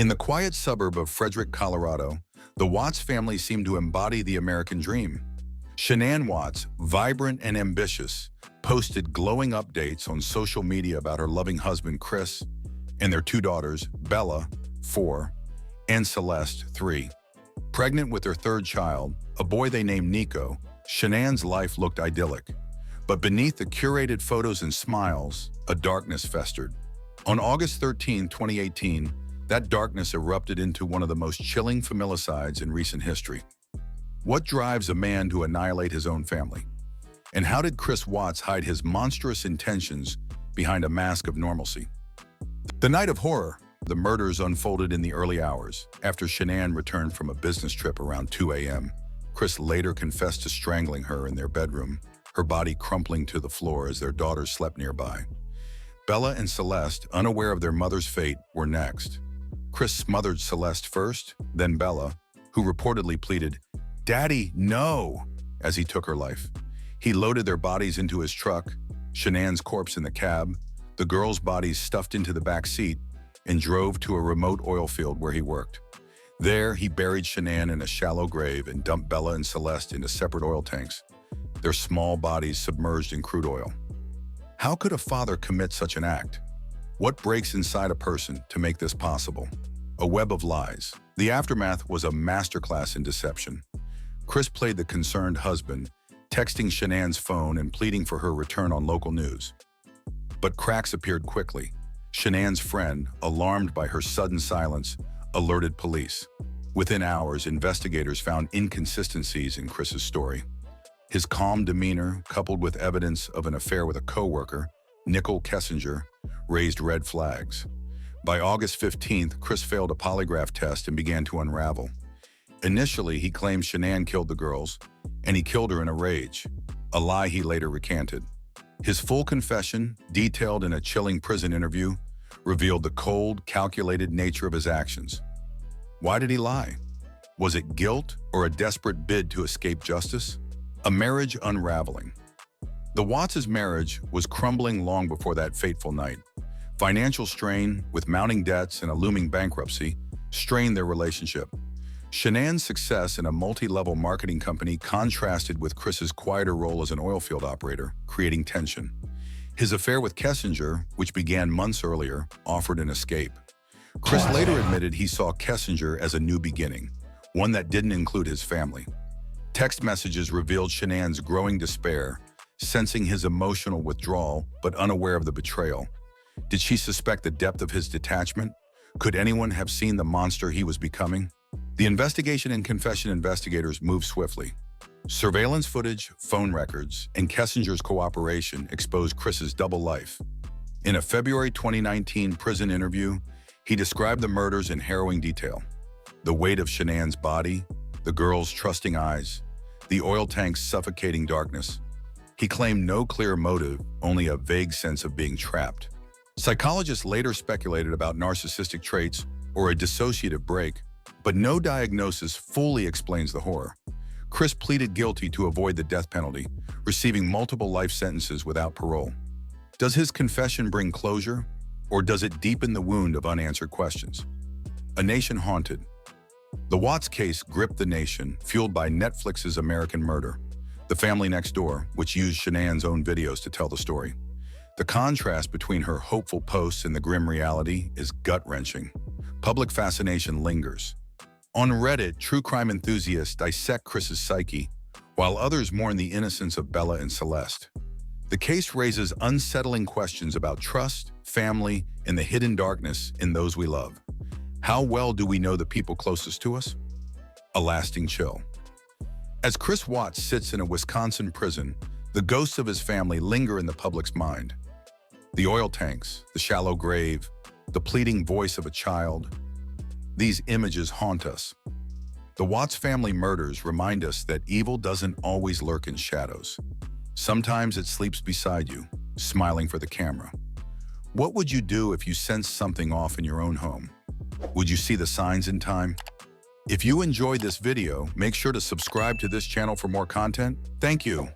In the quiet suburb of Frederick, Colorado, the Watts family seemed to embody the American dream. Shanann Watts, vibrant and ambitious, posted glowing updates on social media about her loving husband, Chris, and their two daughters, Bella, 4, and Celeste, 3. Pregnant with their third child, a boy they named Nico, Shanann's life looked idyllic. But beneath the curated photos and smiles, a darkness festered. On August 13, 2018, that darkness erupted into one of the most chilling familicides in recent history. What drives a man to annihilate his own family? And how did Chris Watts hide his monstrous intentions behind a mask of normalcy? The night of horror, the murders unfolded in the early hours. After Shanann returned from a business trip around 2 a.m., Chris later confessed to strangling her in their bedroom, her body crumpling to the floor as their daughters slept nearby. Bella and Celeste, unaware of their mother's fate, were next. Chris smothered Celeste first, then Bella, who reportedly pleaded, "Daddy, no," as he took her life. He loaded their bodies into his truck, Shanann's corpse in the cab, the girls' bodies stuffed into the back seat, and drove to a remote oil field where he worked. There, he buried Shanann in a shallow grave and dumped Bella and Celeste into separate oil tanks, their small bodies submerged in crude oil. How could a father commit such an act? What breaks inside a person to make this possible? A web of lies. The aftermath was a masterclass in deception. Chris played the concerned husband, texting Shanann's phone and pleading for her return on local news. But cracks appeared quickly. Shanann's friend, alarmed by her sudden silence, alerted police. Within hours, investigators found inconsistencies in Chris's story. His calm demeanor, coupled with evidence of an affair with a coworker, Nicole Kessinger, raised red flags. By August 15th, Chris failed a polygraph test and began to unravel. Initially, he claimed Shanann killed the girls, and he killed her in a rage, a lie he later recanted. His full confession, detailed in a chilling prison interview, revealed the cold, calculated nature of his actions. Why did he lie? Was it guilt or a desperate bid to escape justice? A marriage unraveling. The Watts' marriage was crumbling long before that fateful night. Financial strain, with mounting debts and a looming bankruptcy, strained their relationship. Shanann's success in a multi-level marketing company contrasted with Chris's quieter role as an oilfield operator, creating tension. His affair with Kessinger, which began months earlier, offered an escape. Chris later admitted he saw Kessinger as a new beginning, one that didn't include his family. Text messages revealed Shanann's growing despair, sensing his emotional withdrawal but unaware of the betrayal. Did she suspect the depth of his detachment? Could anyone have seen the monster he was becoming? The investigation and confession investigators moved swiftly. Surveillance footage, phone records, and Kessinger's cooperation exposed Chris's double life. In a February 2019 prison interview, he described the murders in harrowing detail. The weight of Shanann's body, the girls' trusting eyes, the oil tank's suffocating darkness. He claimed no clear motive, only a vague sense of being trapped. Psychologists later speculated about narcissistic traits or a dissociative break, but no diagnosis fully explains the horror. Chris pleaded guilty to avoid the death penalty, receiving multiple life sentences without parole. Does his confession bring closure, or does it deepen the wound of unanswered questions? A nation haunted. The Watts case gripped the nation, fueled by Netflix's American Murder, The Family Next Door, which used Shanann's own videos to tell the story. The contrast between her hopeful posts and the grim reality is gut-wrenching. Public fascination lingers. On Reddit, true crime enthusiasts dissect Chris's psyche, while others mourn the innocence of Bella and Celeste. The case raises unsettling questions about trust, family, and the hidden darkness in those we love. How well do we know the people closest to us? A lasting chill. As Chris Watts sits in a Wisconsin prison, the ghosts of his family linger in the public's mind. The oil tanks, the shallow grave, the pleading voice of a child. These images haunt us. The Watts family murders remind us that evil doesn't always lurk in shadows. Sometimes it sleeps beside you, smiling for the camera. What would you do if you sensed something off in your own home? Would you see the signs in time? If you enjoyed this video, make sure to subscribe to this channel for more content. Thank you.